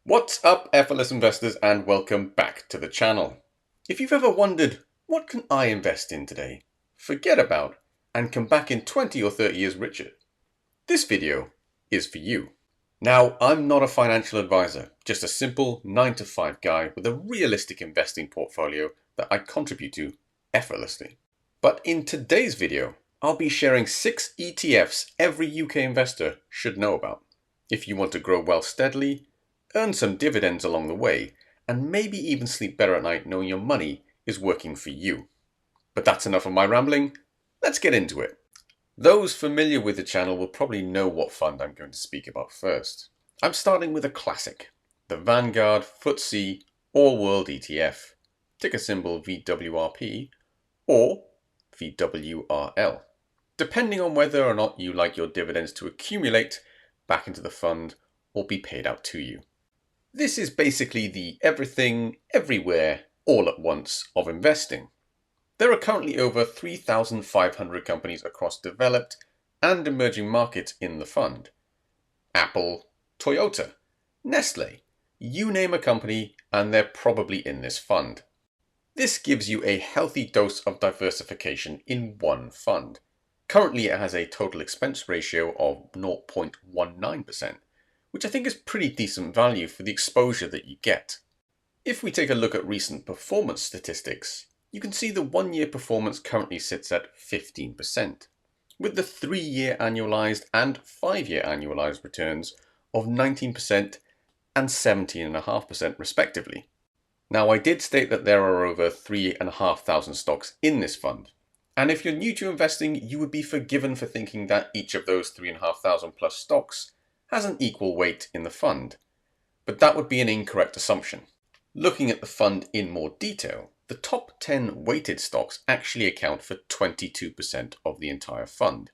What's up, Effortless investors, and welcome back to the channel. If you've ever wondered, what can I invest in today, forget about, and come back in 20 or 30 years richer, this video is for you. Now, I'm not a financial advisor, just a simple 9-to-5 guy with a realistic investing portfolio that I contribute to effortlessly. But in today's video, I'll be sharing 6 ETFs every UK investor should know about if you want to grow wealth steadily, earn some dividends along the way, and maybe even sleep better at night knowing your money is working for you. But that's enough of my rambling. Let's get into it. Those familiar with the channel will probably know what fund I'm going to speak about first. I'm starting with a classic, the Vanguard FTSE All World ETF, ticker symbol VWRP or VWRL, depending on whether or not you like your dividends to accumulate back into the fund or be paid out to you. This is basically the everything, everywhere, all at once of investing. There are currently over 3,500 companies across developed and emerging markets in the fund. Apple, Toyota, Nestle, you name a company and they're probably in this fund. This gives you a healthy dose of diversification in one fund. Currently it has a total expense ratio of 0.19%. which I think is pretty decent value for the exposure that you get. If we take a look at recent performance statistics, you can see the 1-year performance currently sits at 15%, with the 3-year annualized and 5-year annualized returns of 19% and 17.5% respectively. Now, I did state that there are over 3,500 stocks in this fund, and if you're new to investing, you would be forgiven for thinking that each of those 3,500 plus stocks has an equal weight in the fund, but that would be an incorrect assumption. Looking at the fund in more detail, the top 10 weighted stocks actually account for 22% of the entire fund.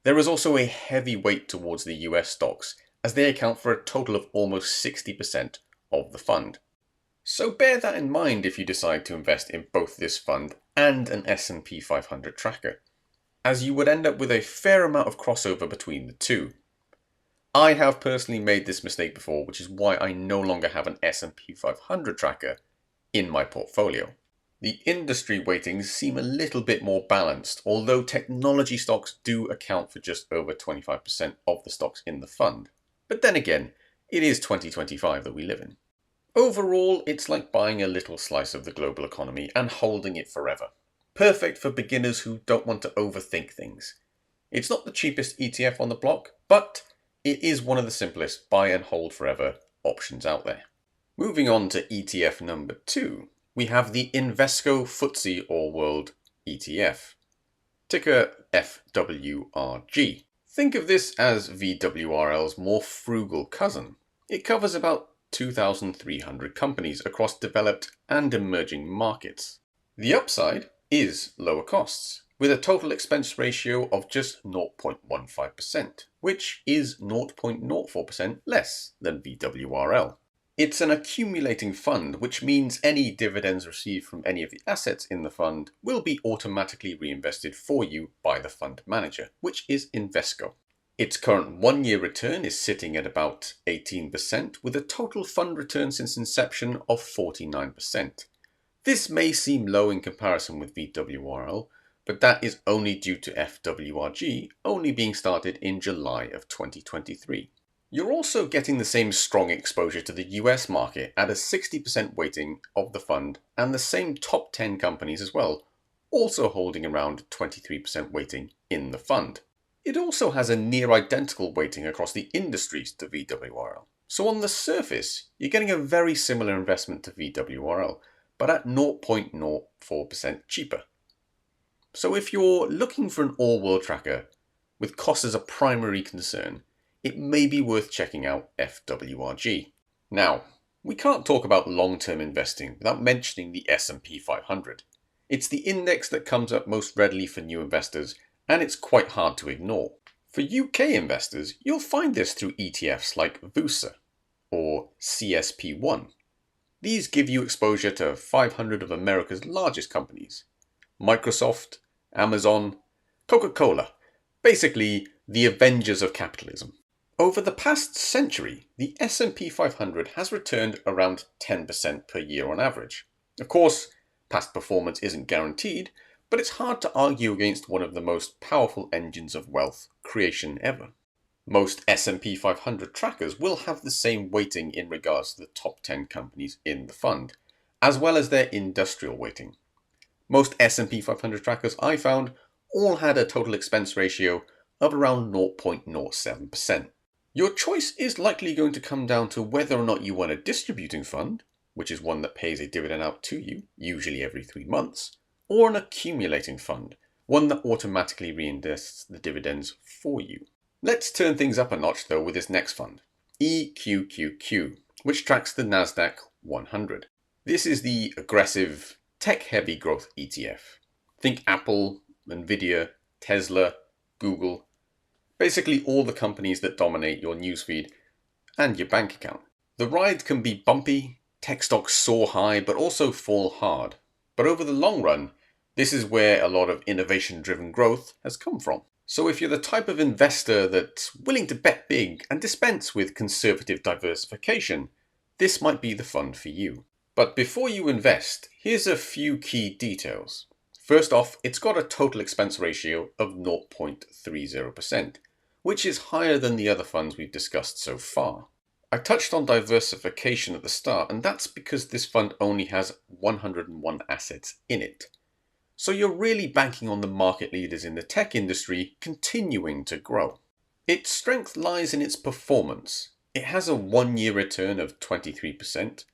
There is also a heavy weight towards the US stocks, as they account for a total of almost 60% of the fund. So bear that in mind if you decide to invest in both this fund and an S&P 500 tracker, as you would end up with a fair amount of crossover between the two. I have personally made this mistake before, which is why I no longer have an S&P 500 tracker in my portfolio. The industry weightings seem a little bit more balanced, although technology stocks do account for just over 25% of the stocks in the fund. But then again, it is 2025 that we live in. Overall, it's like buying a little slice of the global economy and holding it forever. Perfect for beginners who don't want to overthink things. It's not the cheapest ETF on the block, but it is one of the simplest buy and hold forever options out there. Moving on to ETF number 2, we have the Invesco FTSE All World ETF, ticker FWRG. Think of this as VWRL's more frugal cousin. It covers about 2,300 companies across developed and emerging markets. The upside is lower costs, with a total expense ratio of just 0.15%, which is 0.04% less than VWRL. It's an accumulating fund, which means any dividends received from any of the assets in the fund will be automatically reinvested for you by the fund manager, which is Invesco. Its current 1-year return is sitting at about 18%, with a total fund return since inception of 49%. This may seem low in comparison with VWRL, but that is only due to FWRG only being started in July of 2023. You're also getting the same strong exposure to the US market at a 60% weighting of the fund, and the same top 10 companies as well, also holding around 23% weighting in the fund. It also has a near identical weighting across the industries to VWRL. So on the surface, you're getting a very similar investment to VWRL, but at 0.04% cheaper. So if you're looking for an all-world tracker with cost as a primary concern, it may be worth checking out FWRG. Now, we can't talk about long-term investing without mentioning the S&P 500. It's the index that comes up most readily for new investors, and it's quite hard to ignore. For UK investors, you'll find this through ETFs like VUSA or CSP1. These give you exposure to 500 of America's largest companies: Microsoft, Amazon, Coca-Cola, basically the Avengers of capitalism. Over the past century, the S&P 500 has returned around 10% per year on average. Of course, past performance isn't guaranteed, but it's hard to argue against one of the most powerful engines of wealth creation ever. Most S&P 500 trackers will have the same weighting in regards to the top 10 companies in the fund, as well as their industrial weighting. Most S&P 500 trackers I found all had a total expense ratio of around 0.07%. Your choice is likely going to come down to whether or not you want a distributing fund, which is one that pays a dividend out to you, usually every 3 months, or an accumulating fund, one that automatically reinvests the dividends for you. Let's turn things up a notch though with this next fund, EQQQ, which tracks the Nasdaq 100. This is the aggressive, tech-heavy growth ETF. Think Apple, Nvidia, Tesla, Google, basically all the companies that dominate your newsfeed and your bank account. The ride can be bumpy, tech stocks soar high but also fall hard. But over the long run, this is where a lot of innovation-driven growth has come from. So if you're the type of investor that's willing to bet big and dispense with conservative diversification, this might be the fund for you. But before you invest, here's a few key details. First off, it's got a total expense ratio of 0.30%, which is higher than the other funds we've discussed so far. I touched on diversification at the start, and that's because this fund only has 101 assets in it. So you're really banking on the market leaders in the tech industry continuing to grow. Its strength lies in its performance. It has a 1-year return of 23%,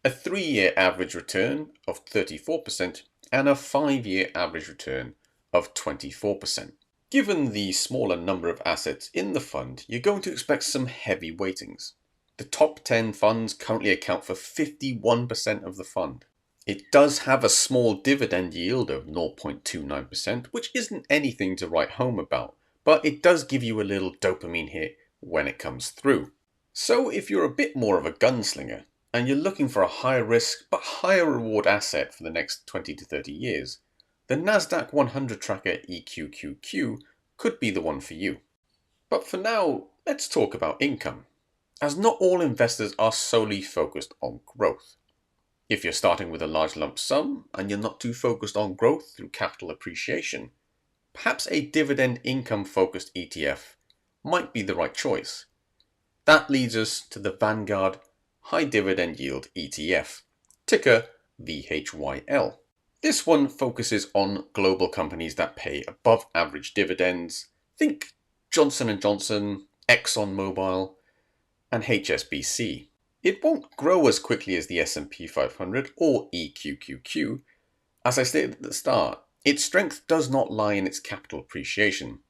a 3-year average return of 34%, and a 5-year average return of 24%. Given the smaller number of assets in the fund, you're going to expect some heavy weightings. The top 10 funds currently account for 51% of the fund. It does have a small dividend yield of 0.29%, which isn't anything to write home about, but it does give you a little dopamine hit when it comes through. So if you're a bit more of a gunslinger, and you're looking for a higher risk but higher reward asset for the next 20 to 30 years, the Nasdaq 100 tracker EQQQ could be the one for you. But for now, let's talk about income, as not all investors are solely focused on growth. If you're starting with a large lump sum and you're not too focused on growth through capital appreciation, perhaps a dividend income focused ETF might be the right choice. That leads us to the Vanguard High Dividend Yield ETF, ticker VHYL. This one focuses on global companies that pay above average dividends. Think Johnson & Johnson, ExxonMobil, and HSBC. It won't grow as quickly as the S&P 500 or EQQQ. As I stated at the start, its strength does not lie in its capital appreciation.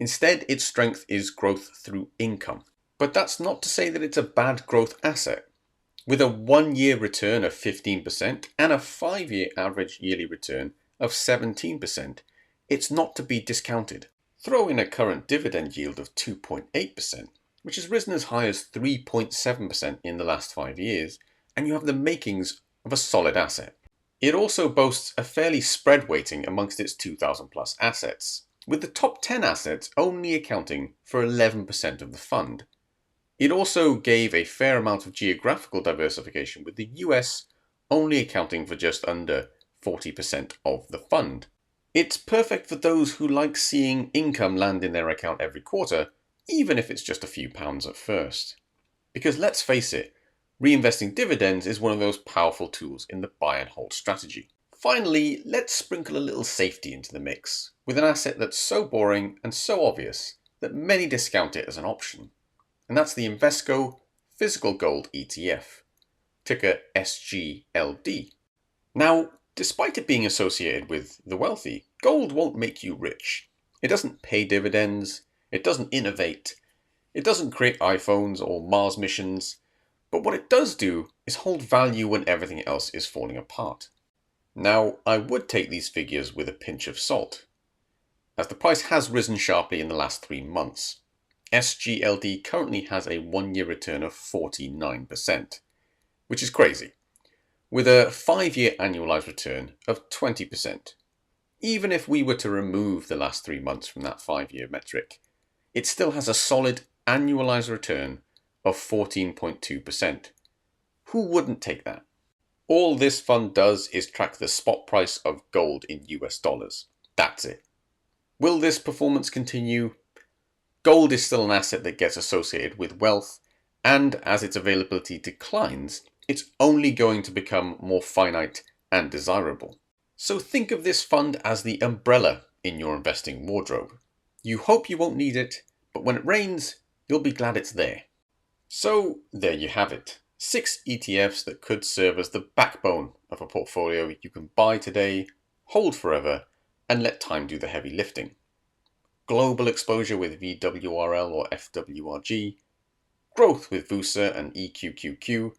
Instead, its strength is growth through income. But that's not to say that it's a bad growth asset. With a 1-year return of 15% and a 5-year average yearly return of 17%, it's not to be discounted. Throw in a current dividend yield of 2.8%, which has risen as high as 3.7% in the last 5 years, and you have the makings of a solid asset. It also boasts a fairly spread weighting amongst its 2,000 plus assets, with the top 10 assets only accounting for 11% of the fund. It also gave a fair amount of geographical diversification, with the US only accounting for just under 40% of the fund. It's perfect for those who like seeing income land in their account every quarter, even if it's just a few pounds at first. Because let's face it, reinvesting dividends is one of those powerful tools in the buy and hold strategy. Finally, let's sprinkle a little safety into the mix, with an asset that's so boring and so obvious that many discount it as an option. And that's the Invesco Physical Gold ETF, ticker SGLD. Now, despite it being associated with the wealthy, gold won't make you rich. It doesn't pay dividends, it doesn't innovate, it doesn't create iPhones or Mars missions, but what it does do is hold value when everything else is falling apart. Now, I would take these figures with a pinch of salt, as the price has risen sharply in the last 3 months. SGLD currently has a 1-year return of 49%, which is crazy, with a 5-year annualized return of 20%. Even if we were to remove the last 3 months from that 5-year metric, it still has a solid annualized return of 14.2%. Who wouldn't take that? All this fund does is track the spot price of gold in US dollars. That's it. Will this performance continue? Gold is still an asset that gets associated with wealth, and as its availability declines, it's only going to become more finite and desirable. So think of this fund as the umbrella in your investing wardrobe. You hope you won't need it, but when it rains, you'll be glad it's there. So there you have it. 6 ETFs that could serve as the backbone of a portfolio you can buy today, hold forever, and let time do the heavy lifting. Global exposure with VWRL or FWRG, growth with VUSA and EQQQ,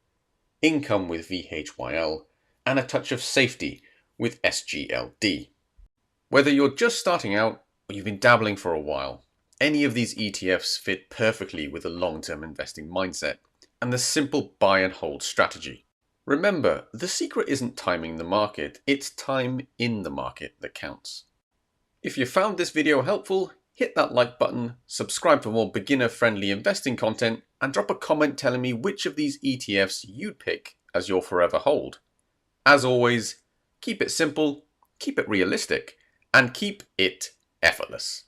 income with VHYL, and a touch of safety with SGLD. Whether you're just starting out or you've been dabbling for a while, any of these ETFs fit perfectly with a long-term investing mindset and the simple buy and hold strategy. Remember, the secret isn't timing the market, it's time in the market that counts. If you found this video helpful, hit that like button, subscribe for more beginner-friendly investing content, and drop a comment telling me which of these ETFs you'd pick as your forever hold. As always, keep it simple, keep it realistic, and keep it effortless.